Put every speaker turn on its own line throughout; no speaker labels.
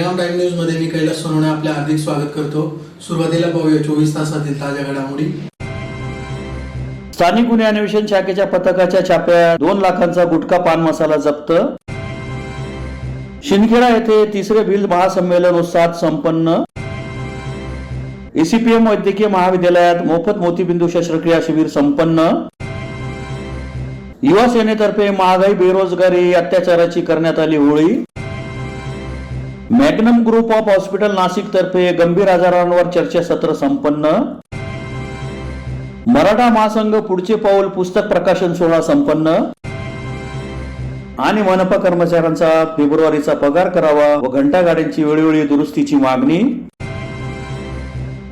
बेलगाम time news मध्ये मी कैलास सोनवणे आपले हार्दिक स्वागत करतो। सुरुवातीला पाहूया 24 तासातील ताज्या घडामोडी।
स्थानिक गुन्हे अन्वेषण शाखेच्या पथकाच्या छाप्यात 2 लाखांचा गुटखा पान मसाला जप्त। शिंदखेडा येथे तिसरे भिल महासंमेलन उत्साहात संपन्न। एसीपीएम वैद्यकीय महाविद्यालयात मोफत मोतीबिंदू शस्त्रक्रिया शिबिर संपन्न। युवा सेनेतर्फे महागाई बेरोजगारी अत्याचाराची करण्यात आली Holi. Magnum group of hospital Nashik तर्फे गंभीर आजारांवर चर्चासत्र संपन्न। मराठा महासंघ पुढचे पाऊल पुस्तक प्रकाशन सोहळा संपन्न। आणि मनपा कर्मचाऱ्यांचा फेब्रुवारीचा पगार करावा व घंटागाड्यांची वेळोवेळी दुरुस्तीची मागणी।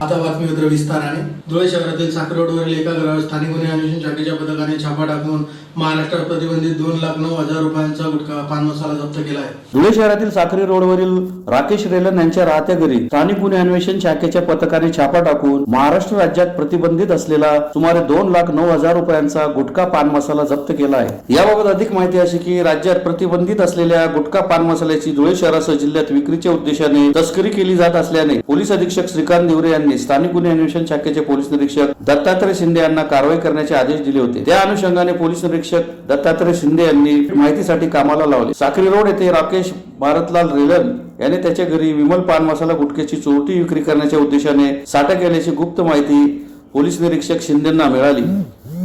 आता बातमीपत्र विस्ताराने। धुळे शहरातील साखर रोडवरील एका घरावर स्थानिक गुन्हे अन्वेषण शाखेच्या पथकाने छापा टाकून महाराष्ट्रात प्रतिबंधित 2,09,000 रुपयांचा गुटखा पान मसाला जप्त केला आहे।
धुळे शहरातील साखरी रोडवरील राकेश रेलन यांच्या राहत्या घरी स्थानिक गुन्हे अन्वेषण शाखेच्या पथकाने छापा टाकून महाराष्ट्र राज्यात प्रतिबंधित असलेला सुमारे 2,09,000 रुपयांचा गुटखा पान मसाला जप्त केला आहे। याबाबत अधिक माहिती अशी की राज्यात प्रतिबंधित असलेल्या गुटखा पान मसाल्याची धुळे शहरासह जिल्ह्यात विक्रीच्या उद्देशाने तस्करी केली जात असल्याने पोलीस अधीक्षक श्रीकांत दिवरे यांनी स्थानिक गुन्हे अन्वेषण शाखेचे पोलीस निरीक्षक दत्तात्रय शिंदे यांना कारवाई करण्याचे आदेश दिले होते। त्या अनुषंगाने पोलीस निरीक्षक दत्तात्रय शिंदे यांनी माहितीसाठी कामाला लावले। साखरी रोड येथे राकेश भारतलाल रेलन याने त्याच्या घरी विमल पान मसाला गुटख्याची चोरटी विक्री करण्याच्या उद्देशाने साठा केल्याची गुप्त माहिती पोलीस निरीक्षक शिंदेंना मिळाली।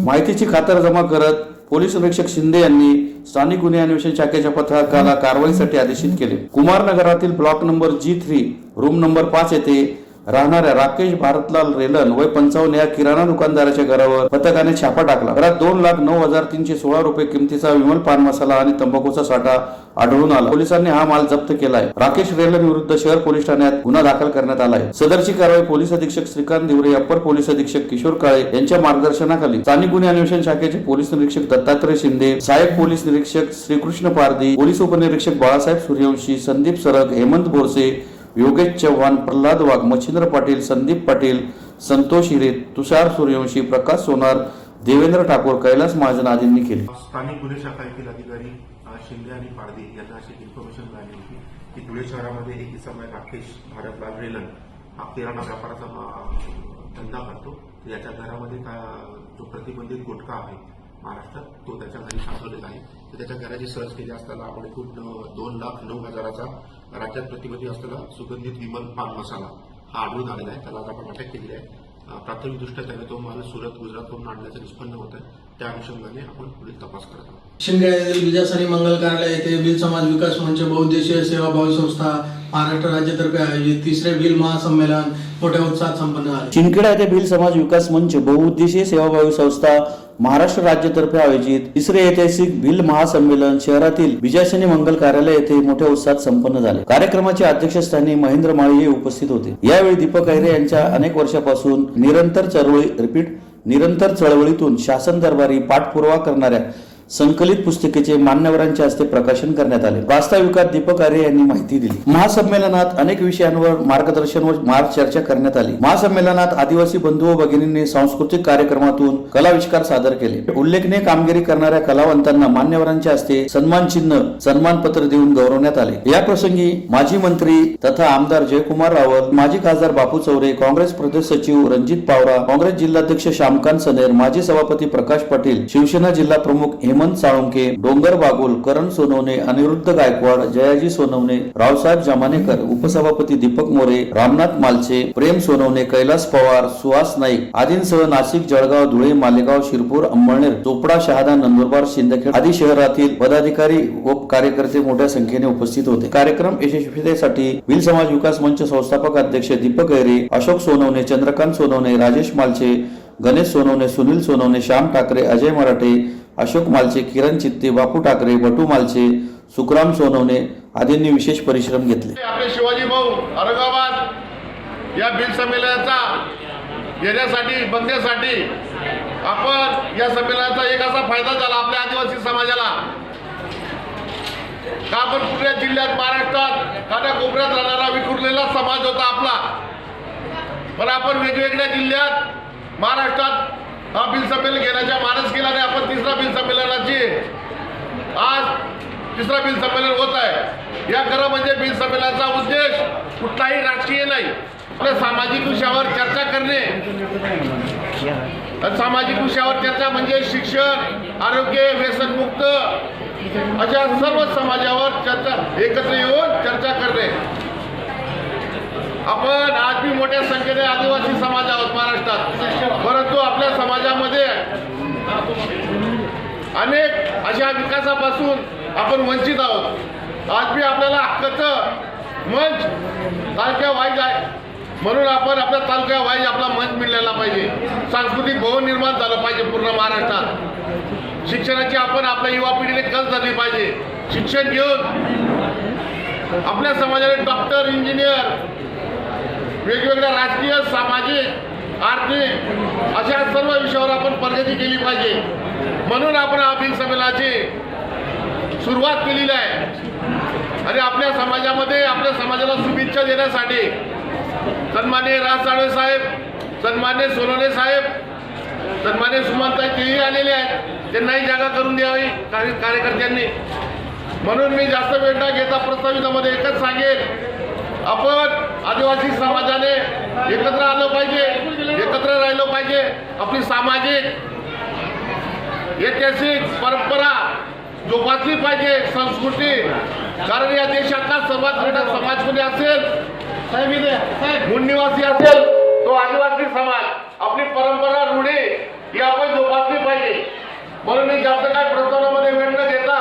माहितीची खातरजमा करत पोलीस निरीक्षक शिंदे यांनी स्थानिक गुन्हे अन्वेषण शाखेच्या पथकाला कारवाईसाठी आदेशित केले। कुमारनगरातील block number G3 room number 5 येथे राहणाऱ्या राकेश भारतलाल रेलन वय 55 या किराणा दुकानदाराच्या घरावर पथकाने छापा टाकला। घरात 2,09,316 रुपये किमतीचा विमल पान मसाला आणि तंबाखूचा साठा आढळून आला। पोलिसांनी हा माल जप्त केलाय। राकेश रेलन विरुद्ध शहर पोलीस ठाण्यात गुन्हा दाखल करण्यात आला आहे। सदरची कारवाई पोलीस अधीक्षक श्रीकांत दिवरे, अप्पर पोलीस अधीक्षक किशोर काळे यांच्या मार्गदर्शनाखाली स्थानिक गुन्हे अन्वेषण शाखेचे पोलीस निरीक्षक दत्तात्रय शिंदे, सहाय्यक पोलीस निरीक्षक श्रीकृष्ण पारधी, पोलीस उपनिरीक्षक बाळासाहेब सूर्यवंशी, संदीप सरग, हेमंत बोरसे, योगेश चव्हाण, प्रल्हाद वाघ, मच्छिंद्र पाटील, संदीप पाटील, संतोष हिरे, तुषार सूर्यवंशी, प्रकाश सोनार, देवेंद्र ठाकूर, कैलास महाजन आदींनी केले।
स्थानिक गुन्हे शाखा येथील अधिकारी शिंदे आणि पारधी यांना अशी इन्फॉर्मेशन मिळाली होती की धुळे शहरामध्ये एक इसम आहे राकेश भारतलाल रेलन, हा किराणा व्यापाराचा धंदा करतो। याच्या घरामध्ये जो प्रतिबंधित गुटखा आहे महाराष्ट्रात तो त्याच्या घरी सापडलेला आहे। तर त्याच्या घराची सर्च केली असताना आपण एकूण 2,09,000चा राज्यात प्रतिबंधित असलेला सुगंधित विमल पान मसाला हा आढळून आलेला आहे। त्याला आपण अटक केली आहे। प्राथमिकदृष्ट्या त्याने तो माल सुरत गुजरातवरून आणण्याचं निष्पन्न होत आहे। त्या अनुषंगाने आपण पुढील तपास करत आहोत।
शिंदखेडा येथील विजयासनी मंगल कार्यालय येथे भिल समाज विकास मंच बहुउद्देशीय सेवाभावी संस्था महाराष्ट्र राज्यातर्फे आयोजित तिसरे भिल महासंमेलन मोठ्या उत्साहात संपन्न झाले।
शिंदखेडा येथे भिल समाज विकास मंच बहुउद्देशीय सेवाभावी संस्था महाराष्ट्र राज्यातर्फे आयोजित तिसरे ऐतिहासिक भिल महासंमेलन शहरातील विजयासनी मंगल कार्यालय येथे मोठ्या उत्साहात संपन्न झाले। कार्यक्रमाच्या अध्यक्षस्थानी महेंद्र माळी हे उपस्थित होते। यावेळी दीपक ऐरे यांच्या अनेक वर्षापासून निरंतर चळवळीतून शासन दरबारी पाठपुरावा करणाऱ्या संकलित पुस्तिकेचे मान्यवरांच्या हस्ते प्रकाशन करण्यात आले। प्रास्ताविकात दीपक आर्य यांनी माहिती दिली। महासंमेलनात अनेक विषयांवर मार्गदर्शन व चर्चा करण्यात आली। महासंमेलनात आदिवासी बंधू व भगिनींनी सांस्कृतिक कार्यक्रमातून कलाविष्कार सादर केले। उल्लेखनीय कामगिरी करणाऱ्या कलावंतांना मान्यवरांच्या हस्ते सन्मान चिन्ह, सन्मानपत्र देऊन गौरवण्यात आले। या प्रसंगी माजी मंत्री तथा आमदार जयकुमार रावल, माजी खासदार बापू चौरे, काँग्रेस प्रदेश सचिव रणजित पावरा, काँग्रेस जिल्हाध्यक्ष श्यामकांत सनेर, माजी सभापती प्रकाश पाटील, शिवसेना जिल्हा प्रमुख हेमंत साळुंके, डोंगर बागुल, करण सोनवणे, अनिरुद्ध गायकवाड, जयाजी सोनवणे, रावसाहेब जमानेकर, उपसभापती दीपक मोरे, रामनाथ मालचे, प्रेम सोनवणे, कैलास पवार, सुहास नाईक आदींसह नाशिक, जळगाव, धुळे, मालेगाव, शिरपूर, अंमळनेर, चोपडा, शहादा, नंदुरबार, शिंदखेडा आदी शहरातील पदाधिकारी व कार्यकर्ते मोठ्या संख्येने उपस्थित होते। कार्यक्रम यशस्वीतेसाठी भिल समाज विकास मंच संस्थापक अध्यक्ष दीपक ऐरे, अशोक सोनवणे, चंद्रकांत सोनवणे, राजेश मालचे, गणेश सोनवणे, सुनील सोनवणे, श्याम ठाकरे, अजय मराठे, अशोक मालचे, किरण चित्ते, बापू ठाकरे, बटू मालचे, सुखराम सोनवणे आदींनी विशेष परिश्रम घेतले।
आपले शिवाजी भाऊ औरंगाबाद या भिल संमेलनाचा येण्यासाठी बघण्यासाठी आपण या संमेलनाचा एक असा फायदा झाला आपल्या आदिवासी समाजाला का आपण पुणे जिल्ह्यात महाराष्ट्रात काना कोपऱ्यात राहणारा विखुरलेला समाज होता आपला, पण आपण वेगवेगळ्या जिल्ह्यात महाराष्ट्रात हा भिल संमेलन घेण्याच्या मानस केल्याने आपण तिसरा भिल संमेलनाची आज तिसरा बिल संमेलन होत आहे. या खरं म्हणजे बिल संमेलनाचा उद्देश कुठलाही राजकीय नाही, आपल्या सामाजिक विषयावर चर्चा करणे. सामाजिक विषयावर चर्चा म्हणजे शिक्षण, आरोग्य, व्यसनमुक्त अशा सर्व समाजावर चर्चा, एकत्र येऊन चर्चा करणे. आपण आज भी मोठ्या संख्येने आदिवासी समाज आहोत महाराष्ट्रात, परंतु आपल्या समाजामध्ये अनेक अशा विकासापासून आपण वंचित आहोत. आज भी आपल्याला हक्काचं मंच तालुक्या वाईज आहे, म्हणून आपण आपल्या तालुक्या वाईज आपला मंच मिळाला पाहिजे. सांस्कृतिक भवन निर्माण झालं पाहिजे पूर्ण महाराष्ट्रात. शिक्षणाची आपण आपल्या युवा पिढीने कस झाली पाहिजे. शिक्षण घेऊन आपल्या समाजाने डॉक्टर, इंजिनियर, वेगवेगळ्या राजकीय, सामाजिक, आर्थिक अशा सर्व विषयावर आपण प्रगती केली पाहिजे. म्हणून आपण हा बिल संमेलनाची सुरुवात केलेली आहे. आणि आपल्या समाजामध्ये आपल्या समाजाला शुभेच्छा देण्यासाठी सन्माननीय राज साळवे साहेब, सन्माननीय सोनवणे साहेब, सन्माननीय सुमनताई तेही आलेले आहेत. त्यांनाही जागा करून द्यावी कार्यकर्त्यांनी. म्हणून मी जास्त वेळ न घेता प्रस्तावितामध्ये एकच सांगेल, आपण आदिवासी समाजाने एकत्र आलं पाहिजे, एकत्र राहिलं पाहिजे. आपली सामाजिक, ऐतिहासिक परंपरा जोपासली पाहिजे, संस्कृती. कारण या देशातला सर्वात मोठा समाज कोणी असेल, मूळ निवासी असेल तो आदिवासी समाज. आपली परंपरा, रूढी ही आपण जोपासली पाहिजे. म्हणून मी जास्त काय प्रस्तावनामध्ये वेळ न देता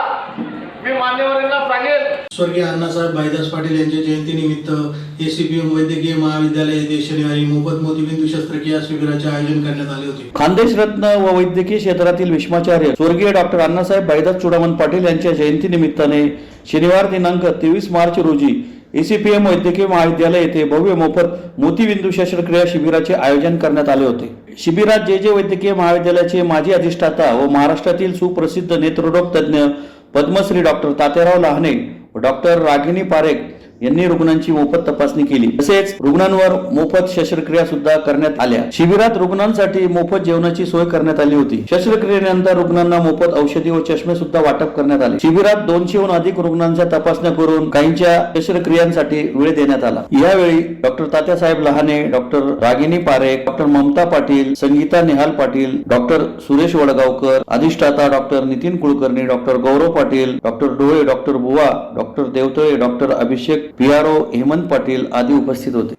मी मान्यवरांना सांगेल,
स्वर्गीय अण्णासाहेब भाईदास पाटील यांच्या जयंतीनिमित्त एसीपीएम वैद्यकीय महाविद्यालय येथे शनिवारी मोफत मोतीबिंदू शस्त्रक्रिया शिबिराचे आयोजन करण्यात आले होते.
खानदेश रत्न व वैद्यकीय क्षेत्रातील विश्वाचार्य स्वर्गीय डॉक्टर अण्णासाहेब भाईदास चुडामन पाटील यांच्या जयंतीनिमित्ताने शनिवार दिनांक 23 मार्च रोजी एसीपीएम वैद्यकीय महाविद्यालय येथे भव्य मोफत मोतीबिंदू शस्त्रक्रिया शिबिराचे आयोजन करण्यात आले होते. शिबिरात जे वैद्यकीय महाविद्यालयाचे माजी अधिष्ठाता व महाराष्ट्रातील सुप्रसिद्ध नेत्ररोग तज्ञ पद्मश्री डॉक्टर तात्याराव लहाने व डॉक्टर रागिनी पारेख यांनी रुग्णांची मोफत तपासणी केली. तसेच रुग्णांवर मोफत शस्त्रक्रिया सुद्धा करण्यात आल्या. शिबिरात रुग्णांसाठी मोफत जेवणाची सोय करण्यात आली होती. शस्त्रक्रियेनंतर रुग्णांना मोफत औषधी व चष्मे सुद्धा वाटप करण्यात आले. शिबिरात 200हून अधिक रुग्णांच्या तपासण्या करून काहींच्या शस्त्रक्रियांसाठी वेळ देण्यात आला. यावेळी doctor Tatyasaheb Lahane, doctor Ragini Parekh, doctor Mamata Patil, Sangeeta Nihal Patil, doctor Suresh Wadgaonkar, अधिष्ठाता doctor Nitin Kulkarni, doctor Gaurav Patil, doctor Dole, doctor Buva, doctor Devtale, doctor Abhishek PRO Hemant Patil आदी उपस्थित होते.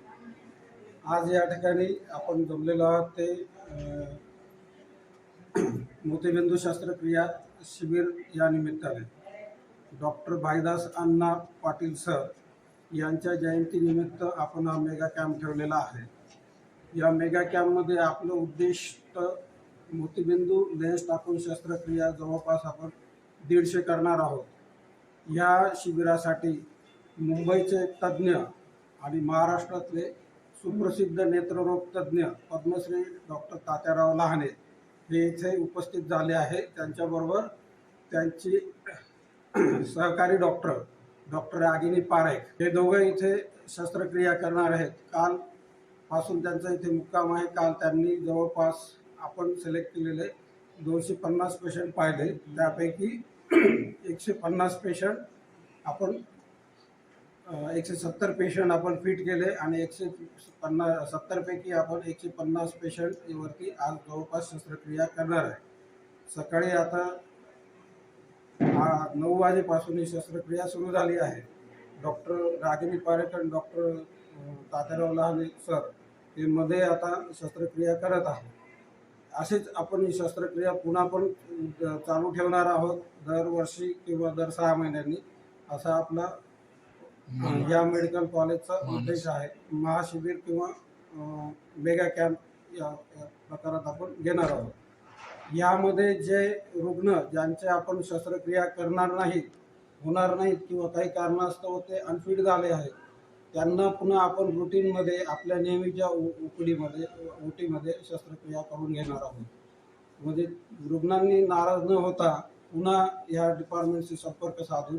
आज या ठिकाणी आपण जमलेलो आहोत ते मोतीबिंदू शस्त्रक्रिया शिबिर या निमित्ताने डॉक्टर भाईदास अण्णा पाटील सर यांच्या जयंतीनिमित्त आपण हा मेगा कॅम्प ठेवलेला आहे. या मेगा कॅम्पमध्ये आपलं उद्दिष्ट मोतीबिंदू लेन्स टाकून शस्त्रक्रिया जवळपास आपण 150 करणार आहोत. या शिबिरासाठी मुंबईचे तज्ज्ञ आणि महाराष्ट्रातले सुप्रसिद्ध नेत्ररोग तज्ज्ञ पद्मश्री डॉक्टर तात्याराव लहाने हे इथे उपस्थित झाले आहे. त्यांच्याबरोबर त्यांची सहकारी डॉक्टर रागिनी पारेख हे दोघे इथे शस्त्रक्रिया करणार आहेत. कालपासून त्यांचा इथे मुक्काम आहे. काल त्यांनी जवळपास आपण सिलेक्ट केलेले 250 पेशंट पाहिले. त्यापैकी 150 पेशंट आपण 170 पेशंट आपण फिट केले आणि 170 पैकी आपण 150 पेशंट वरती आज जवळपास शस्त्रक्रिया करणार आहे. सकाळी आता 9 वाजेपासून ही शस्त्रक्रिया सुरू झाली आहे. डॉक्टर रागिनी पारेख आणि डॉक्टर तात्याराव लहाने सर हे मध्ये आता शस्त्रक्रिया करत आहे. असेच आपण ही शस्त्रक्रिया पुन्हा पण चालू ठेवणार आहोत दरवर्षी किंवा दर 6 महिन्यांनी. असा आपला या मेडिकल कॉलेजचा उद्देश आहे. महाशिबिर किंवा मेगा कॅम्प या प्रकारात आपण घेणार आहोत. यामध्ये जे रुग्ण ज्यांचे आपण शस्त्रक्रिया होणार नाहीत किंवा काही कारणास्तव ते अनफिट झाले आहेत त्यांना पुन्हा आपण रुटीनमध्ये आपल्या नेहमीच्या ओटीमध्ये शस्त्रक्रिया करून घेणार आहोत. म्हणजे रुग्णांनी नाराज न होता पुन्हा या डिपार्टमेंटशी संपर्क साधून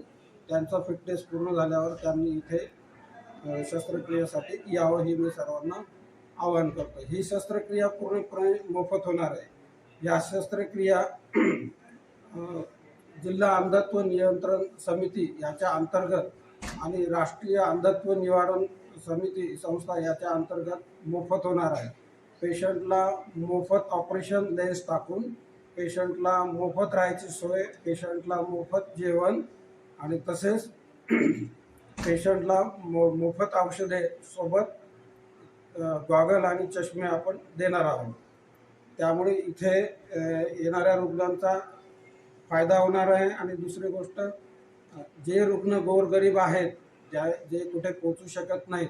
त्यांचा फिटनेस पूर्ण झाल्यावर त्यांनी इथे शस्त्रक्रियेसाठी यावं ही मी सर्वांना आवाहन करतो. ही शस्त्रक्रिया पूर्णपणे मोफत होणार आहे. या शस्त्रक्रिया जिल्हा अंधत्व नियंत्रण समिती याच्या अंतर्गत आणि राष्ट्रीय अंधत्व निवारण समिती संस्था याच्या अंतर्गत मोफत होणार आहे. पेशंटला मोफत ऑपरेशन लेन्स टाकून, पेशंटला मोफत राहायची सोय, पेशंटला मोफत जेवण आणि तसेच पेशंटला मोफत औषधे सोबत गॉगल आणि चष्मे आपण देणार आहोत. त्यामुळे इथे येणाऱ्या रुग्णांचा फायदा होणार आहे. आणि दुसरी गोष्ट, जे रुग्ण गोरगरीब आहेत, जे कुठे पोचू शकत नाहीत,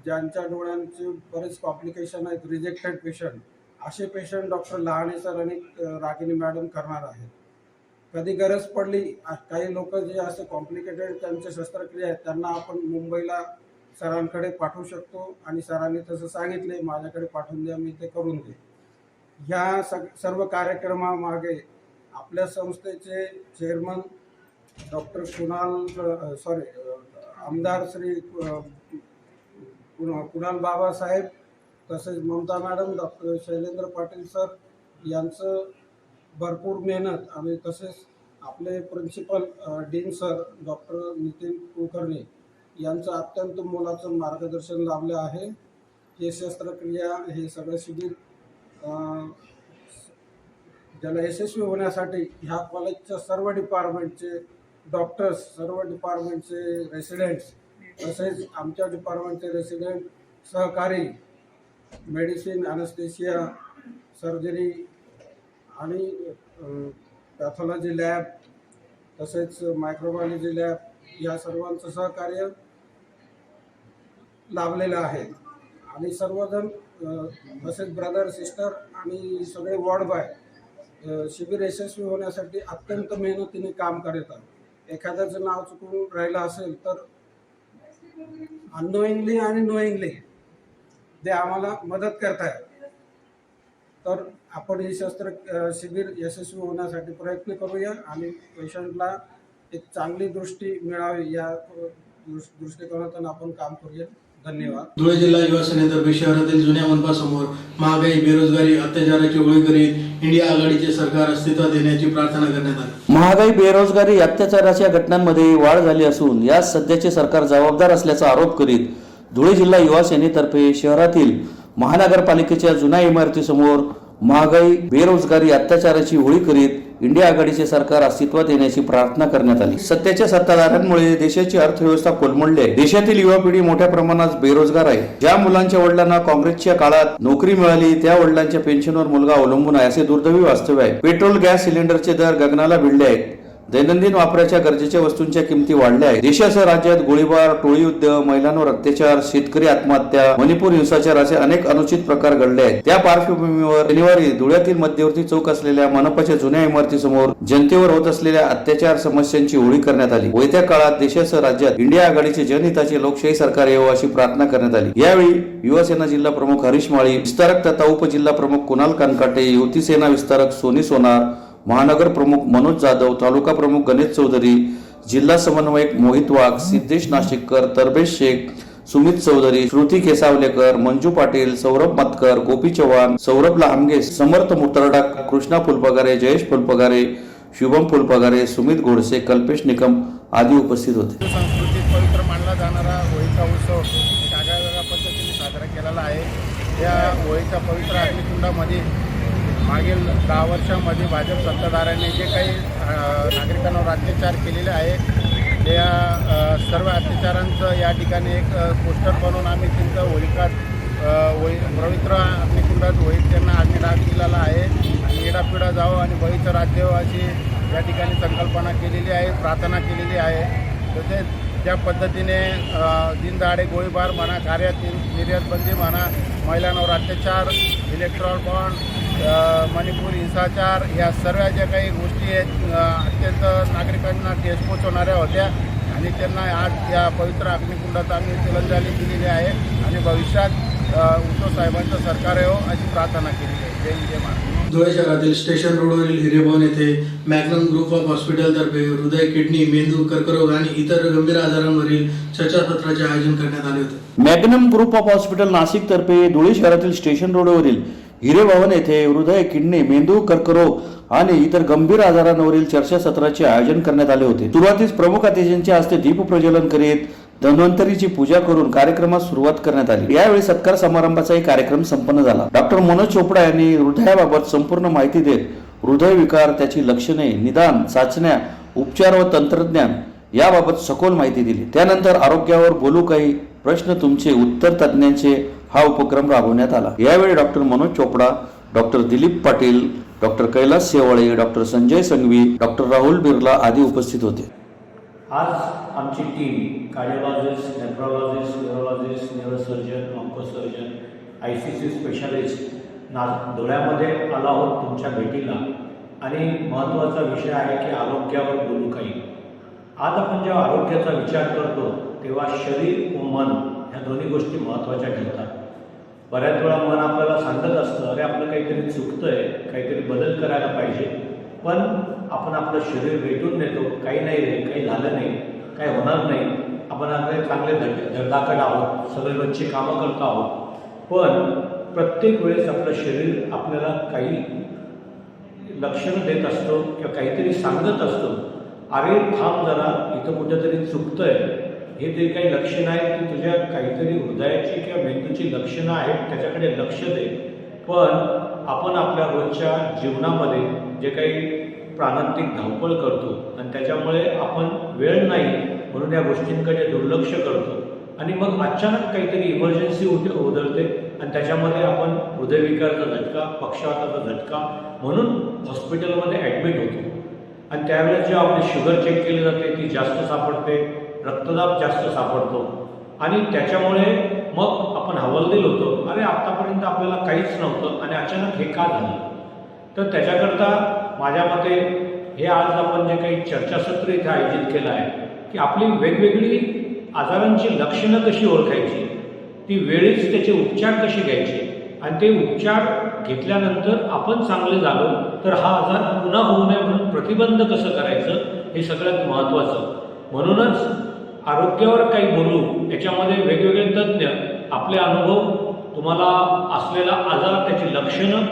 ज्यांच्या डोळ्यांचे बरेच कॉम्प्लिकेशन आहेत, रिजेक्टेड पेशंट, असे पेशंट डॉक्टर लहाने सर आणि रागिनी मॅडम करणार आहेत. कधी गरज पडली, काही लोक जे असे कॉम्प्लिकेटेड त्यांच्या शस्त्रक्रिया आहेत त्यांना आपण मुंबईला सरांकडे पाठवू शकतो आणि सरांनी तसं सांगितले माझ्याकडे पाठवून द्या, मी ते करून दे. ह्या सर्व कार्यक्रमामागे आपल्या संस्थेचे चेअरमन डॉक्टर आमदार श्री कुणाल बाबासाहेब, तसेच Mamata madam, doctor Shailendra Patil sir यांचं भरपूर मेहनत आणि तसेच आपले principal dean sir doctor Nitin Kulkarni यांचं अत्यंत मोलाचं मार्गदर्शन लाभलं आहे. हे शस्त्रक्रिया, हे सगळं शिबिर ज्याला यशस्वी होण्यासाठी ह्या कॉलेजच्या सर्व डिपार्टमेंटचे डॉक्टर्स, सर्व डिपार्टमेंटचे रेसिडेंट्स, तसेच आमच्या डिपार्टमेंटचे रेसिडेंट, सहकारी, मेडिसिन, ॲनेस्थेशिया, सर्जरी आणि पॅथॉलॉजी लॅब, तसेच मायक्रोबायोलॉजी लॅब, या सर्वांचं सहकार्य लाभलेलं आहे. आणि सर्वजण तसेच ब्रदर, सिस्टर आणि सगळे वॉर्ड बॉय शिबिर यशस्वी होण्यासाठी अत्यंत मेहनतीने काम करत आहेत. एखाद्याचं नाव चुकून राहिलं असेल तर अननोईंगली आणि नोईंगली ते आम्हाला मदत करतायत. तर आपण हे शिबिर यशस्वी होण्यासाठी प्रयत्न करूया आणि पेशंटला एक चांगली दृष्टी मिळावी या दृष्टिकोनातून आपण काम करूया. धन्यवाद.
धुळे जिल्हा युवा सेनेतर्फे शहरातील जुन्या मनपासमोर महागाई, बेरोजगारी, अत्याचाराची होळी करीत इंडिया आघाडीचे सरकार अस्तित्वात येण्याची प्रार्थना करण्यात आली.
महागाई, बेरोजगारी, अत्याचाराच्या घटनांमध्ये वाढ झाली असून यास सध्याचे सरकार जबाबदार असल्याचा आरोप करीत धुळे जिल्हा युवा सेनेतर्फे शहरातील महानगरपालिकेच्या जुन्या इमारतीसमोर महागाई, बेरोजगारी, अत्याचाराची होळी करीत इंडिया आघाडीचे सरकार अस्तित्वात येण्याची प्रार्थना करण्यात आली. सत्याच्या सत्ताधाऱ्यांमुळे देशाची अर्थव्यवस्था कोलमडली आहे. देशातील युवा पिढी मोठ्या प्रमाणात बेरोजगार आहे. ज्या मुलांच्या वडिलांना काँग्रेसच्या काळात नोकरी मिळाली त्या वडिलांच्या पेन्शनवर मुलगा अवलंबून आहे असे दुर्दैवी वास्तव आहे. पेट्रोल, गॅस सिलेंडरचे दर गगनाला भिडले आहेत. दैनंदिन वापराच्या गरजेच्या वस्तूंच्या किमती वाढल्या आहेत. देशासह राज्यात गोळीबार, टोळी उद्योग, महिलांवर अत्याचार, शेतकरी आत्महत्या, मणिपूर हिंसाचार असे अनेक अनुचित प्रकार घडले आहेत. त्या पार्श्वभूमीवर शनिवारी धुळ्यातील मध्यवर्ती चौक असलेल्या मनपाच्या जुन्या इमारतीसमोर जनतेवर होत असलेल्या अत्याचार समस्यांची होळी करण्यात आली. येत्या काळात देशासह राज्यात इंडिया आघाडीचे जनहिताचे लोकशाही सरकार येवो अशी प्रार्थना करण्यात आली. यावेळी युवासेना जिल्हा प्रमुख हरीश माळी, विस्तारक तथा उपजिल्हा प्रमुख कुणाल कानकाटे, युवती सेना विस्तारक सोनी सोनार, महानगर प्रमुख मनोज जाधव, तालुका प्रमुख गणेश चौधरी, जिल्हा समन्वयक मोहित वाघ, सिद्धेश नाशिककर, तरबेज शेख, सुमित चौधरी, श्रुती केसावलेकर, मंजू पाटील, सौरभ मतकर, गोपी चव्हाण, सौरभ लांबगे, समर्थ मुतरडक, कृष्णा फुलपगारे, जयेश फुलपगारे, शुभम फुलपगारे, सुमित गोडसे, कल्पेश निकम आदी उपस्थित होते.
संस्कृतीत पवित्र मानला जाणारा होळीचा उत्सव वेगळ्या पद्धतीने साजरा केलेला आहे. या होळीच्या पवित्र अग्निकुंडामध्ये मागील 10 वर्षांमध्ये भाजप सत्ताधाऱ्यांनी जे काही नागरिकांवर अत्याचार केलेले आहे त्या सर्व अत्याचारांचं या ठिकाणी एक पोस्टर बनवून आम्ही त्यांचं पवित्र अग्निकुंडात होळीत त्यांना अग्निडाग दिलेला आहे. आणि येडापिडा जावं आणि बळीचं राज्य अशी या ठिकाणी संकल्पना केलेली आहे, प्रार्थना केलेली आहे. तसेच ज्या पद्धतीने दिनदहाडे गोळीबार म्हणा, निर्यातबंदी म्हणा, महिलांवर अत्याचार, इलेक्ट्रॉल बॉन्ड, मणिपूर हिंसाचार, या सर्व ज्या काही गोष्टी आहेत अत्यंत नागरिकांना ठेच पोचवणाऱ्या होत्या आणि त्यांना आज या पवित्र अग्निकुंडात आम्ही तिरंदाजी दिलेली आहे आणि भविष्यात उद्धव साहेबांचं सरकार येवो अशी प्रार्थना केलेली आहे. जय हिंद, जय महाराष्ट्र.
धुळे शहरातील स्टेशन रोडवरील हिरेभवन येथे मॅग्नम ग्रुप ऑफ हॉस्पिटलतर्फे हृदय, किडनी, मेंदू, कर्करोग आणि इतर गंभीर आजारांवरील चर्चासत्राचे आयोजन करण्यात आले होते.
Magnum group of hospital Nashik तर्फे धुळे शहरातील स्टेशन रोडवरील हिरेभवन येथे हृदय, किडनी, मेंदू कर्करोग आणि इतर गंभीर आजारांवरील चर्चासत्राचे आयोजन करण्यात आले होते. सुरुवातीस प्रमुख अतिथींच्या हस्ते दीप प्रज्वलन करीत धन्वंतरीची पूजा करून कार्यक्रमास सुरुवात करण्यात आली. यावेळी सत्कार समारंभाचाही कार्यक्रम संपन्न झाला. डॉक्टर मनोज चोपडा यांनी हृदयाबाबत संपूर्ण माहिती देत हृदयविकार, त्याची लक्षणे, निदान, चाचण्या, उपचार व तंत्रज्ञान याबाबत सखोल माहिती दिली. त्यानंतर आरोग्यावर बोलू काही, प्रश्न तुमचे, उत्तर तज्ञांचे हा उपक्रम राबवण्यात आला. यावेळी doctor Manoj Chopda, doctor Dilip Patil, doctor Kailas Shewale, doctor Sanjay Sanghvi, doctor Rahul Birla आदी उपस्थित होते.
आज आमची team cardiologist, nephrologist, neurologist, neurosurgeon, oncosurgeon, ICC specialist धुळ्यामध्ये आलो आहोत तुमच्या भेटीला. आणि महत्त्वाचा विषय आहे की आरोग्यावर बोलू काही. आज आपण जेव्हा आरोग्याचा विचार करतो तेव्हा शरीर व मन ह्या दोन्ही गोष्टी महत्त्वाच्या ठरतात. बऱ्याच वेळा मन आपल्याला सांगत असतं, अरे आपलं काहीतरी चुकतंय, काहीतरी बदल करायला पाहिजे. पण आपण आपलं शरीर भेटून देतो, काही नाही रे, काही झालं नाही, काही होणार नाही, आपण आपले चांगले धडधाकट आहोत, सगळे रोजची कामं करतो आहोत. पण प्रत्येक वेळेस आपलं शरीर आपल्याला काही लक्षणं देत असतो किंवा काहीतरी सांगत असतो, अरे थांब जरा, इथं कुठेतरी चुकतंय. हे जे काही लक्षणं आहेत ती तुझ्या काहीतरी हृदयाची किंवा मेंदूची लक्षणं आहेत, त्याच्याकडे लक्ष दे. पण आपण आपल्या रोजच्या जीवनामध्ये जे काही प्राणांतिक धावपळ करतो आणि त्याच्यामुळे आपण वेळ नाही म्हणून या गोष्टींकडे दुर्लक्ष करतो आणि मग अचानक काहीतरी इमर्जन्सी उधळते आणि त्याच्यामध्ये आपण हृदयविकाराचा झटका, पक्षाघाताचा झटका म्हणून हॉस्पिटलमध्ये ॲडमिट होतो. आणि त्यावेळेस जेव्हा आपली शुगर चेक केली जाते ती जास्त सापडते, रक्तदाब जास्त सापडतो आणि त्याच्यामुळे मग आपण हवालदिल होतो, अरे आत्तापर्यंत आपल्याला काहीच नव्हतं आणि अचानक हे का झालं. तर त्याच्याकरता माझ्या मते हे आज आपण जे काही चर्चासत्र इथे आयोजित केलं आहे की आपली वेगवेगळी आजारांची लक्षणं कशी ओळखायची, ती वेळीच त्याचे उपचार कसे घ्यायचे आणि ते उपचार घेतल्यानंतर आपण चांगले झालो तर हा आजार पुन्हा होऊ नये म्हणून प्रतिबंध कसं करायचं हे सगळ्यात महत्त्वाचं. म्हणूनच आरोग्यावर काही बोलू याच्यामध्ये वेगवेगळे तज्ज्ञ आपले अनुभव, तुम्हाला असलेला आजार, त्याची लक्षणं,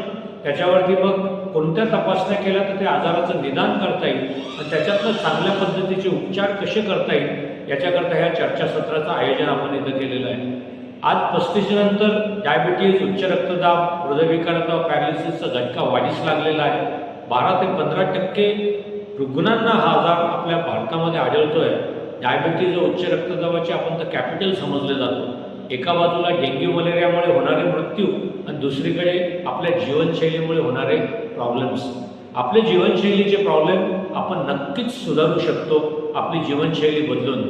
त्याच्यावरती मग कोणत्या तपासण्या केल्या तर त्या आजाराचं निदान करता येईल आणि त्याच्यातनं चांगल्या पद्धतीचे उपचार कसे करता येईल याच्याकरता ह्या चर्चासत्राचं आयोजन आपण इथं केलेलं आहे. आज 35 नंतर डायबिटीज, उच्च रक्तदाब, हृदयविकाराचा, पॅरालिसिसचा झटका वाढीस लागलेला आहे. 12 ते 15% रुग्णांना हा आजार आपल्या भारतामध्ये आढळतो आहे. डायबिटीज व उच्च रक्तदाबाचे आपण तर कॅपिटल समजले जातो. एका बाजूला डेंग्यू मलेरियामुळे होणारे मृत्यू आणि दुसरीकडे आपल्या जीवनशैलीमुळे होणारे प्रॉब्लेम्स. आपले जीवनशैलीचे प्रॉब्लेम आपण नक्कीच सुधारू शकतो आपली जीवनशैली बदलून.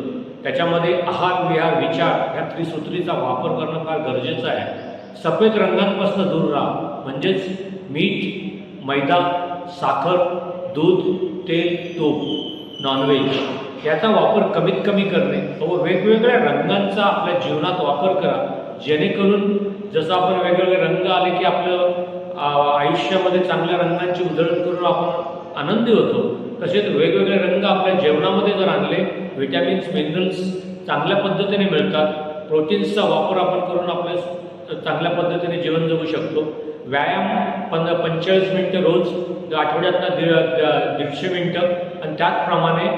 त्याच्यामध्ये आहार, विहार, विचार ह्या त्रिसूत्रीचा वापर करणं फार गरजेचं आहे. सफेद रंगांपासून दूर राहा, म्हणजेच मीठ, मैदा, साखर, दूध, तेल, तूप, नॉनव्हेज याचा वापर कमीत कमी करणे व वेगवेगळ्या रंगांचा आपल्या जीवनात वापर करा, जेणेकरून जसं आपण वेगवेगळे रंग आले की आपलं आयुष्यामध्ये चांगल्या रंगांची उधळण करून आपण आनंदी होतो, तसेच वेगवेगळे रंग आपल्या जेवणामध्ये जर आणले, व्हिटॅमिन्स, मिनरल्स चांगल्या पद्धतीने मिळतात. प्रोटीन्सचा वापर आपण करून आपल्या चांगल्या पद्धतीने जीवन जगू शकतो. व्यायाम 45 मिनिटं रोज, आठवड्यातनं 150 मिनिटं आणि त्याचप्रमाणे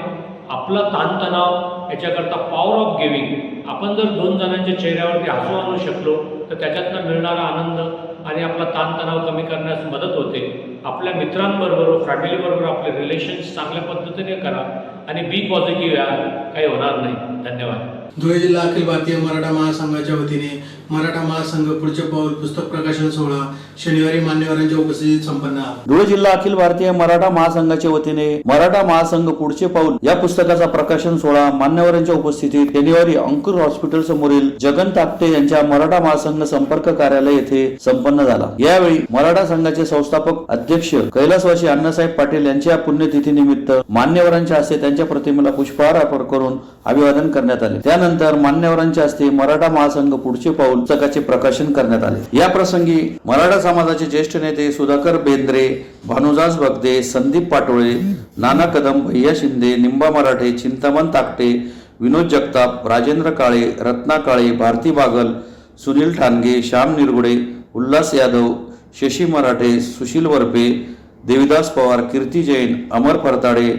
आपला ताणतणाव याच्याकरता पॉवर ऑफ गिव्हिंग. आपण जर 2 जणांच्या चेहऱ्यावरती हसू आणू शकलो तर त्याच्यातनं मिळणारा आनंद आणि आपला ताणतणाव कमी करण्यास मदत होते. आपल्या मित्रांबरोबर, फॅमिलीबरोबर आपले रिलेशन्स चांगल्या पद्धतीने करा आणि बी पॉझिटिव्ह या, काही होणार नाही. धन्यवाद.
धुळे जिल्हा अखिल भारतीय मराठा महासंघाच्या वतीने मराठा महासंघ पुढचे पाऊल पुस्तक प्रकाशन सोहळा शनिवारी मान्यवरांच्या उपस्थितीत संपन्न झाला.
धुळे जिल्हा अखिल भारतीय मराठा महासंघाच्या वतीने मराठा महासंघ पुढचे पाऊल या पुस्तकाचा प्रकाशन सोहळा मान्यवरांच्या उपस्थितीत शनिवारी अंकुर हॉस्पिटल समोरील जगन ताकटे यांच्या मराठा महासंघ संपर्क कार्यालय येथे संपन्न झाला. यावेळी मराठा संघाचे संस्थापक अध्यक्ष कैलासवासी अण्णासाहेब पाटील यांच्या पुण्यतिथीनिमित्त मान्यवरांच्या हस्ते त्यांच्या प्रतिमेला पुष्पहार अर्पण करून अभिवादन करण्यात आले. त्यानंतर मान्यवरांच्या हस्ते मराठा महासंघ पुढचे पाऊल पुस्तकाचे प्रकाशन करण्यात आले. या प्रसंगी मराठा समाजाचे ज्येष्ठ नेते सुधाकर बेंद्रे, भानुदास बगदे, संदीप पाटोळे, नाना कदम, भैया शिंदे, निंबा मराठे, चिंतामण ताकटे, विनोद जगताप, राजेंद्र काळे, रत्ना काळे, भारती बागल, सुनील ठाणगे, श्याम निरगुडे, उल्हास यादव, शशी मराठे, सुशील वरपे, देविदास पवार, कीर्ती जैन, अमर फरताडे,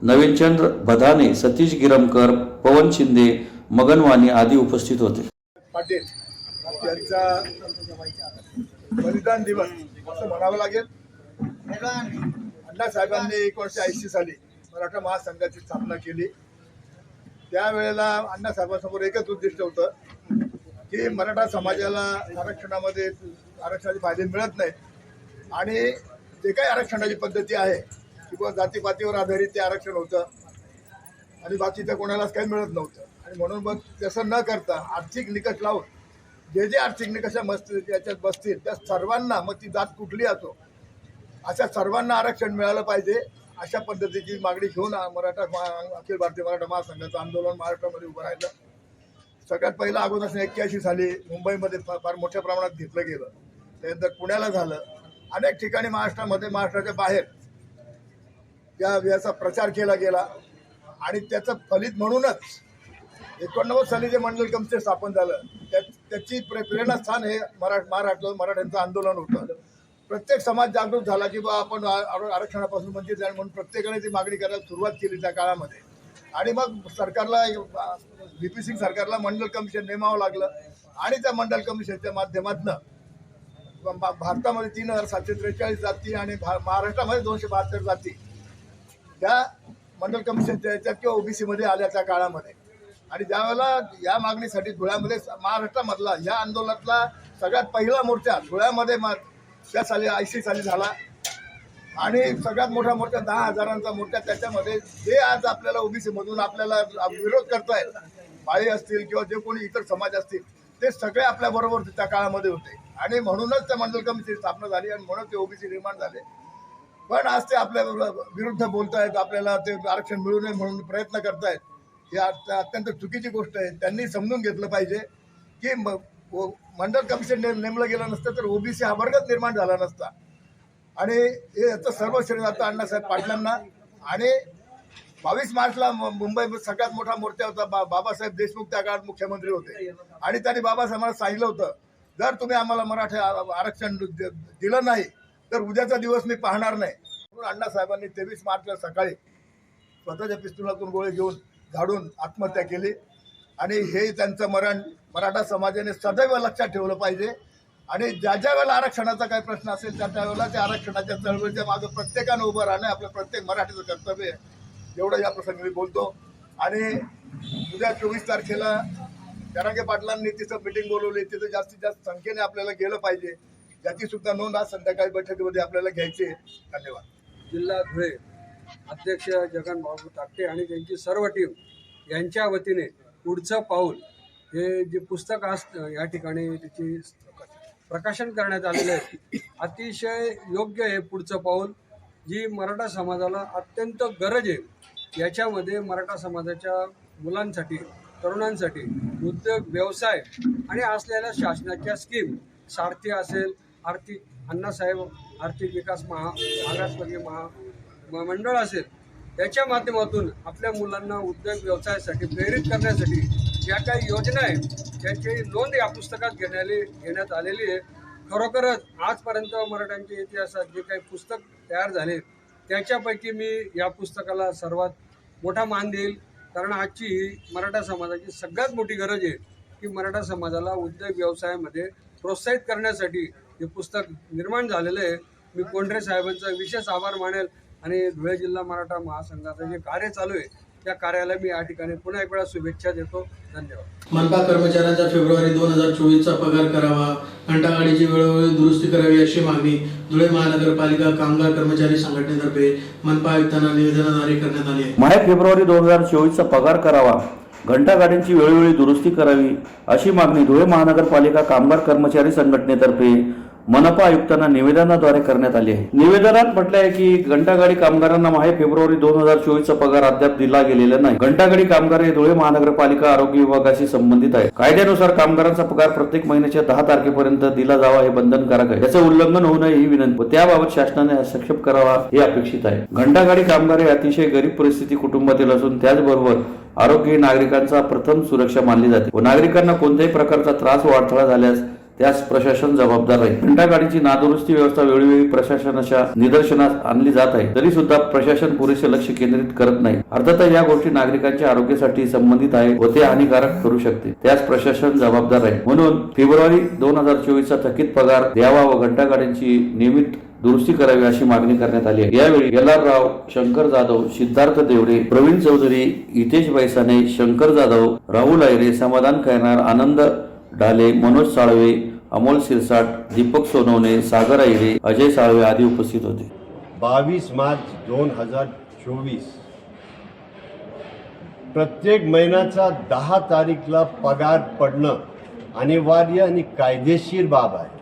नवीनचंद्र बधाने, सतीश गिरमकर, पवन शिंदे, मगन वाणी आदी उपस्थित होते.
पाटील यांचा बलिदान दिवस असं म्हणावं लागेल. अण्णासाहेबांनी 1980 साली मराठा महासंघाची स्थापना केली. त्यावेळेला अण्णासाहेबांसमोर एकच उद्दिष्ट होतं की मराठा समाजाला आरक्षणामध्ये आरक्षणाचे फायदे मिळत नाहीत आणि जे काही आरक्षणाची पद्धती आहे किंवा जातीपातीवर आधारित ते आरक्षण होतं आणि बाकीच्या कोणालाच काही मिळत नव्हतं. आणि म्हणून मग तसं न करता आर्थिक निकष लावून जे आर्थिक निकष याच्यात बसतील त्या सर्वांना, मग ती जात कुठली असो, अशा सर्वांना आरक्षण मिळालं पाहिजे अशा पद्धतीची मागणी घेऊन अखिल भारतीय मराठा महासंघाचं आंदोलन महाराष्ट्रामध्ये उभं राहिलं. सगळ्यात पहिलं अगोदर 81 साली मुंबईमध्ये फार मोठ्या प्रमाणात घेतलं गेलं. त्यानंतर पुण्याला झालं. अनेक ठिकाणी महाराष्ट्राच्या बाहेर याचा प्रचार केला गेला आणि त्याचं फलित म्हणूनच 89 साली जे मंडल कमिशन स्थापन झालं त्याची प्रेरणास्थान हे मराठ्यांचं आंदोलन होतं. प्रत्येक समाज जागृत झाला की बा आपण आरक्षणापासून वंचित आहे म्हणून प्रत्येकाने ती मागणी करायला सुरुवात केली त्या काळामध्ये. आणि मग सरकारला व्ही.पी. सिंग सरकारला मंडल कमिशन नेमावं लागलं आणि त्या मंडल कमिशनच्या माध्यमातून भारतामध्ये 3743 जाती आणि महाराष्ट्रामध्ये 272 जाती त्या मंडल कमिशनच्या याच्यात किंवा ओबीसीमध्ये आल्या त्या काळामध्ये. आणि ज्यावेळेला या मागणीसाठी धुळ्यामध्ये महाराष्ट्रामधला या आंदोलनातला सगळ्यात पहिला मोर्चा धुळ्यामध्ये त्या साली 80 साली झाला आणि सगळ्यात मोठा मोर्चा 10,000चा मोर्चा. त्याच्यामध्ये जे आज आपल्याला ओबीसी मधून आपल्याला विरोध करतायत, माळी असतील किंवा जे कोणी इतर समाज असतील, ते सगळे आपल्या बरोबर त्या काळामध्ये होते आणि म्हणूनच त्या मंडल कमिटीची स्थापना झाली आणि म्हणून ते ओबीसी निर्माण झाले. पण आज ते आपल्या विरुद्ध बोलतायत, आपल्याला ते आरक्षण मिळू नये म्हणून प्रयत्न करतायत. ही अत्यंत चुकीची गोष्ट आहे. त्यांनी समजून घेतलं पाहिजे की मंडल कमिशन नेमलं गेलं नसतं तर ओबीसी हा वर्गच निर्माण झाला नसता. आणि हे याचं सर्व श्रेय जातं अण्णासाहेब पाटलांना. आणि 22 मार्चला मुंबईमध्ये सगळ्यात मोठा मोर्चा होता. बाबासाहेब देशमुख त्या काळात मुख्यमंत्री होते आणि त्यांनी बाबासाहेबांना सांगितलं होतं जर तुम्ही आम्हाला मराठा आरक्षण दिलं नाही तर उद्याचा दिवस मी पाहणार नाही. म्हणून अण्णासाहेबांनी 23 मार्चला सकाळी स्वतःच्या पिस्तुलातून गोळे घेऊन झाडून आत्महत्या केली. आणि हे त्यांचं मरण मराठा समाजाने सदैव लक्षात ठेवलं पाहिजे. आणि ज्या वेळेला आरक्षणाचा काही प्रश्न असेल त्या वेळेला त्या आरक्षणाच्या चळवळीच्या मागं प्रत्येकानं उभं राहणं आपलं प्रत्येक मराठीचं कर्तव्य आहे. एवढं या प्रसंगी मी बोलतो. आणि उद्या 24 तारखेला जरांगे पाटलांनी तिथं मिटिंग बोलवली, तिथं जास्तीत जास्त संख्येने आपल्याला गेलं पाहिजे. याची सुद्धा नोंद आज संध्याकाळी बैठकीमध्ये आपल्याला घ्यायची आहे. धन्यवाद.
जिल्हा धुळे अध्यक्ष जगन बाबू ताकटे आणि त्यांची सर्व टीम यांच्या वतीने पुढचं पाऊल हे जे पुस्तक आज या ठिकाणी त्याची प्रकाशन करण्यात आलेलं आहे, अतिशय योग्य आहे. पुढचं पाऊल जी मराठा समाजाला अत्यंत गरज आहे. याच्यामध्ये मराठा समाजाच्या मुलांसाठी, तरुणांसाठी उद्योग, व्यवसाय आणि असलेल्या शासनाच्या स्कीम, सारथी असेल, आर्थिक अण्णासाहेब आर्थिक विकास मागासवर्गीय मंडळ असेल, त्याच्या माध्यमातून आपल्या मुलांना उद्योग व्यवसायासाठी प्रेरित करण्यासाठी ज्या काही योजना आहेत त्याची नोंद या पुस्तकात घेण्यात आलेली आहे. खरोखरच आजपर्यंत मराठ्यांच्या इतिहासात जे काही पुस्तक तयार झाले त्याच्यापैकी मी या पुस्तकाला सर्वात मोठा मान देईल. कारण आजची ही मराठा समाजाची सगळ्यात मोठी गरज आहे की मराठा समाजाला उद्योग व्यवसायामध्ये प्रोत्साहित करण्यासाठी हे पुस्तक निर्माण झालेलं आहे. मी कोंढरे साहेबांचा विशेष आभार मानेल आणि धुळे जिल्हा मराठा महासंघाचं जे कार्य चालू आहे त्या कार्याला मी या ठिकाणी पुन्हा एक वेळा शुभेच्छा देतो. धन्यवाद.
मनपा कर्मचाऱ्यांचा फेब्रुवारी 2024चा पगार करावा, घंटागाडीची वेळोवेळी दुरुस्ती करावी अशी मागणी धुळे महानगरपालिका कामगार कर्मचारी संघटनेतर्फे मनपा आयुक्तांना निवेदनाद्वारे करण्यात आली आहे.
माहे फेब्रुवारी 2024चा पगार करावा, घंटागाड्यांची वेळोवेळी दुरुस्ती करावी अशी मागणी धुळे महानगरपालिका कामगार कर्मचारी संघटनेतर्फे मनपा आयुक्तांना निवेदनाद्वारे करण्यात आली आहे. निवेदनात म्हटले आहे की घंटागाडी कामगारांना माहे फेब्रुवारी 2024चा पगार अद्याप दिला गेलेला नाही. घंटागाडी कामगार हे धुळे महानगरपालिका आरोग्य विभागाशी संबंधित आहे. कायद्यानुसार कामगारांचा पगार प्रत्येक महिन्याच्या 10 तारखेपर्यंत दिला जावा हे बंधनकारक आहे. याचं उल्लंघन होऊ नये ही विनंती व त्याबाबत शासनाने हस्तक्षेप करावा हे अपेक्षित आहे. घंटागाडी कामगार हे अतिशय गरीब परिस्थिती कुटुंबातील असून त्याचबरोबर आरोग्य ही नागरिकांचा प्रथम सुरक्षा मानली जाते व नागरिकांना कोणत्याही प्रकारचा त्रास व अडथळा झाल्यास त्यास प्रशासन जबाबदार राहील. घंटागाडीची नादुरुस्ती व्यवस्था वेळोवेळी प्रशासनाच्या निदर्शनास आणली जात आहे, तरी सुद्धा प्रशासन पुरेसे लक्ष केंद्रित करत नाही. अर्थातच या गोष्टी नागरिकांच्या आरोग्यासाठी संबंधित आहे व ते हानिकारक ठरू शकते. त्यास प्रशासन जबाबदार राहील. म्हणून फेब्रुवारी 2024 चा थकीत पगार द्यावा व घंटागाड्यांची नियमित दुरुस्ती करावी अशी मागणी करण्यात आली आहे. यावेळी एल.आर. राव, शंकर जाधव, सिद्धार्थ देवडे, प्रवीण चौधरी, हितेश बैसाने, शंकर जाधव, राहुल आयरे, समाधान खैरनार, आनंद डाले, मनोज साळवे, अमोल सिरसाट, दीपक सोनवणे, सागर आयरे, अजय साळवे आदी उपस्थित होते.
22 मार्च 2024 प्रत्येक महिन्याचा 10 तारीखला पगार पडणं अनिवार्य आणि कायदेशीर बाब आहे.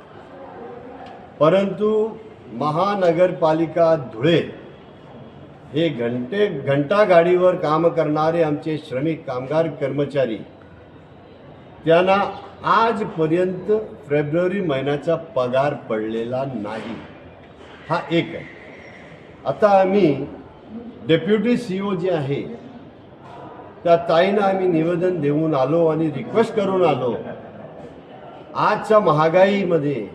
परंतु महानगरपालिका धुळे हे घंटा गाडीवर काम करणारे आमचे श्रमिक कामगार कर्मचारी त्यांना आजपर्यंत फेब्रुवारी महिन्याचा पगार पडलेला नाही. हा एक आहे. आता आम्ही डेप्युटी CEO जे आहे त्या ताईंना आम्ही निवेदन देऊन आलो आणि रिक्वेस्ट करून आलो, आजच्या महागाईमध्ये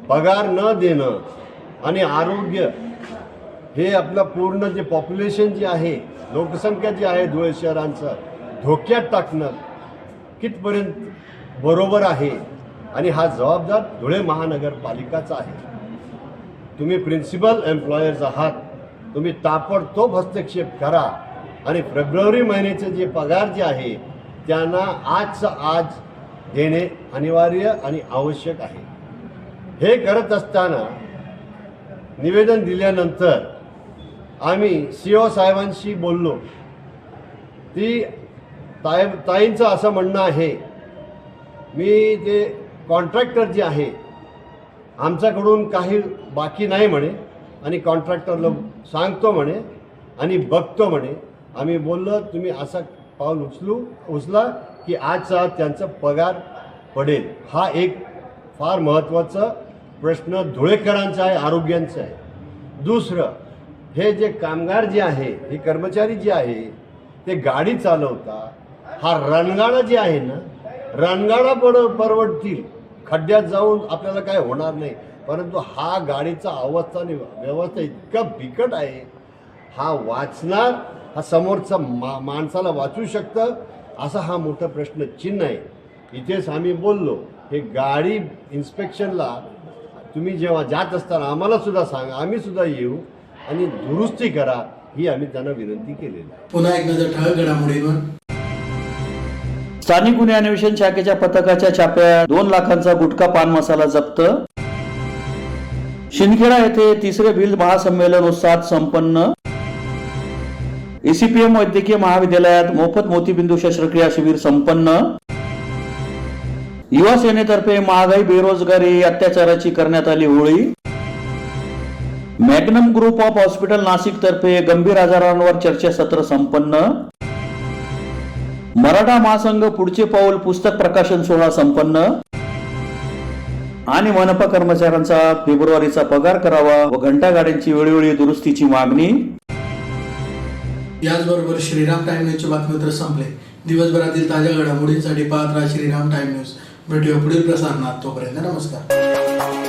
पगार न देणं आणि आरोग्य हे आपलं पूर्ण जे पॉप्युलेशन जे आहे, लोकसंख्या जी आहे धुळे शहरांचं धोक्यात टाकणं कितपर्यंत बरोबर आहे आणि हा जबाबदार धुळे महानगरपालिकाचा आहे. तुम्ही प्रिन्सिपल एम्प्लॉयर्स आहात, तुम्ही ताबडतोब हस्तक्षेप करा आणि फेब्रुवारी महिन्याचे जे पगार जे आहे त्यांना आजचं आज देणे अनिवार्य आणि आवश्यक आहे. हे करत असताना निवेदन दिल्यानंतर आम्ही CO साहेबांशी बोललो. ती ताईंचं असं म्हणणं आहे, मी ते कॉन्ट्रॅक्टर जे आहे आमच्याकडून काही बाकी नाही म्हणे आणि कॉन्ट्रॅक्टरला सांगतो म्हणे आणि बघतो म्हणे. आम्ही बोललो तुम्ही असं पाऊल उचला की आजचा त्यांचा पगार पडेल. हा एक फार महत्त्वाचा प्रश्न धुळेकरांचा आहे, आरोग्यांचा आहे. दुसरं, हे जे कामगार जे आहे, हे कर्मचारी जे आहे ते गाडी चालवता, हा रणगाडा जे आहे ना, रणगाडा परवडतील, खड्ड्यात जाऊन आपल्याला काय होणार नाही. परंतु हा गाडीचा अवस्था आणि व्यवस्था इतका बिकट आहे, हा वाचणार, हा समोरचा माणसाला वाचू शकतं असा हा मोठा प्रश्न चिन्ह आहे. इथेच आम्ही बोललो, हे गाडी इन्स्पेक्शनला तुम्ही जेव्हा जात असताना आम्हाला सुद्धा सांगा, आम्ही सुद्धा येऊ आणि दुरुस्ती करा, ही आम्ही त्यांना विनंती केलेली आहे.
पुन्हा एक नजर ठळक घडामोडींवर.
स्थानिक गुन्हे अन्वेषण शाखेच्या पथकाच्या छाप्यात 2 लाखांचा गुटखा पान मसाला जप्त. शिंदखेडा येथे 3रे बिल महासंमेलन उत्साहात संपन्न. ECPM वैद्यकीय महाविद्यालयात मोफत मोतीबिंदू शस्त्रक्रिया शिबिर संपन्न. युवा सेनेतर्फे महागाई बेरोजगारी अत्याचाराची करण्यात आली Holi. Magnum group of hospital Nashik तर्फे गंभीर आजारांवर चर्चासत्र संपन्न. मराठा महासंघ पुढचे पाऊल पुस्तक प्रकाशन सोहळा संपन्न. आणि मनपा कर्मचाऱ्यांचा फेब्रुवारीचा पगार करावा व घंटागाड्यांची वेळोवेळी दुरुस्तीची मागणी.
याचबरोबर श्रीराम टाइम न्यूजचे बातमीपत्र संपले. दिवसभरातील ताज्या घडामोडींसाठी पाहत राहा श्रीराम टाइम न्यूज. भेटूया पुढील प्रसारणात. तोपर्यंत नमस्कार.